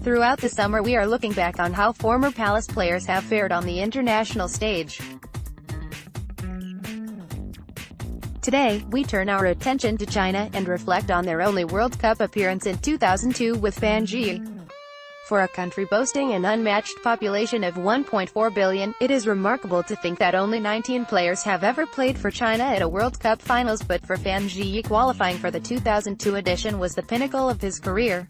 Throughout the summer we are looking back on how former Palace players have fared on the international stage. Today, we turn our attention to China and reflect on their only World Cup appearance in 2002 with Fan Zhiyi. For a country boasting an unmatched population of 1.4 billion, it is remarkable to think that only 19 players have ever played for China at a World Cup finals, but for Fan Zhiyi, qualifying for the 2002 edition was the pinnacle of his career.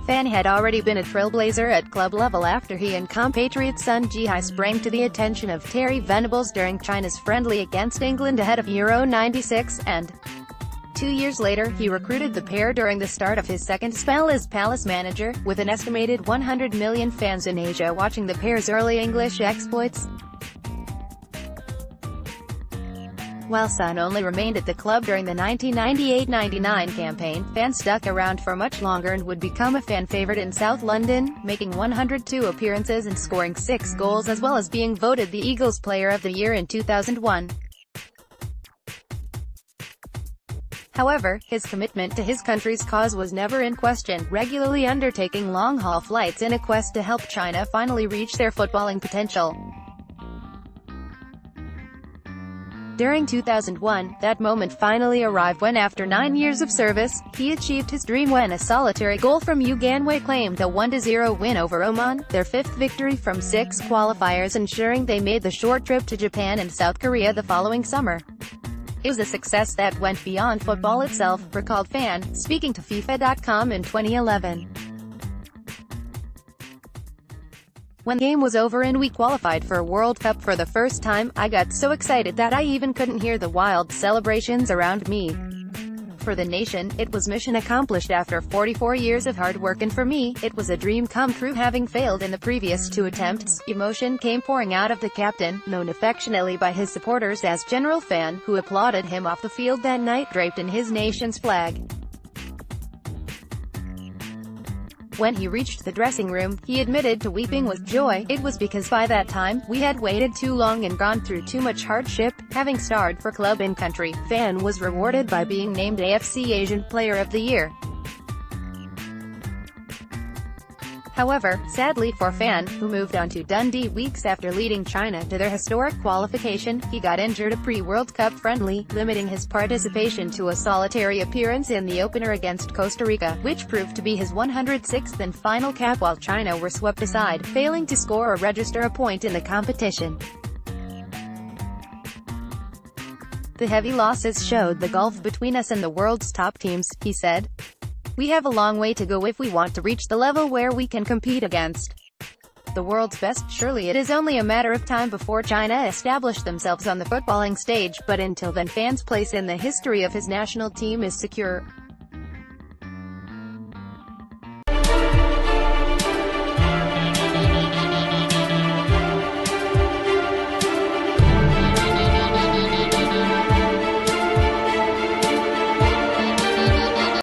Fan had already been a trailblazer at club level after he and compatriot Fan Zhiyi sprang to the attention of Terry Venables during China's friendly against England ahead of Euro '96, and 2 years later, he recruited the pair during the start of his second spell as Palace manager, with an estimated 100 million fans in Asia watching the pair's early English exploits. While Fan only remained at the club during the 1998-99 campaign, Fan stuck around for much longer and would become a fan favorite in South London, making 102 appearances and scoring 6 goals, as well as being voted the Eagles Player of the Year in 2001. However, his commitment to his country's cause was never in question, regularly undertaking long-haul flights in a quest to help China finally reach their footballing potential. During 2001, that moment finally arrived when, after 9 years of service, he achieved his dream when a solitary goal from Yu Ganwei claimed a 1-0 win over Oman, their 5th victory from 6 qualifiers, ensuring they made the short trip to Japan and South Korea the following summer. It was a success that went beyond football itself, recalled Fan, speaking to FIFA.com in 2011. When the game was over and we qualified for a World Cup for the first time, I got so excited that I even couldn't hear the wild celebrations around me. For the nation, it was mission accomplished after 44 years of hard work, and for me, it was a dream come true having failed in the previous 2 attempts. Emotion came pouring out of the captain, known affectionately by his supporters as General Fan, who applauded him off the field that night draped in his nation's flag. When he reached the dressing room, he admitted to weeping with joy. It was because by that time, we had waited too long and gone through too much hardship. Having starred for club and country, Fan was rewarded by being named AFC Asian Player of the Year. However, sadly for Fan, who moved on to Dundee weeks after leading China to their historic qualification, he got injured a pre-World Cup friendly, limiting his participation to a solitary appearance in the opener against Costa Rica, which proved to be his 106th and final cap, while China were swept aside, failing to score or register a point in the competition. The heavy losses showed the gulf between us and the world's top teams, he said. We have a long way to go if we want to reach the level where we can compete against the world's best. Surely it is only a matter of time before China establish themselves on the footballing stage, but until then Fan's place in the history of his national team is secure.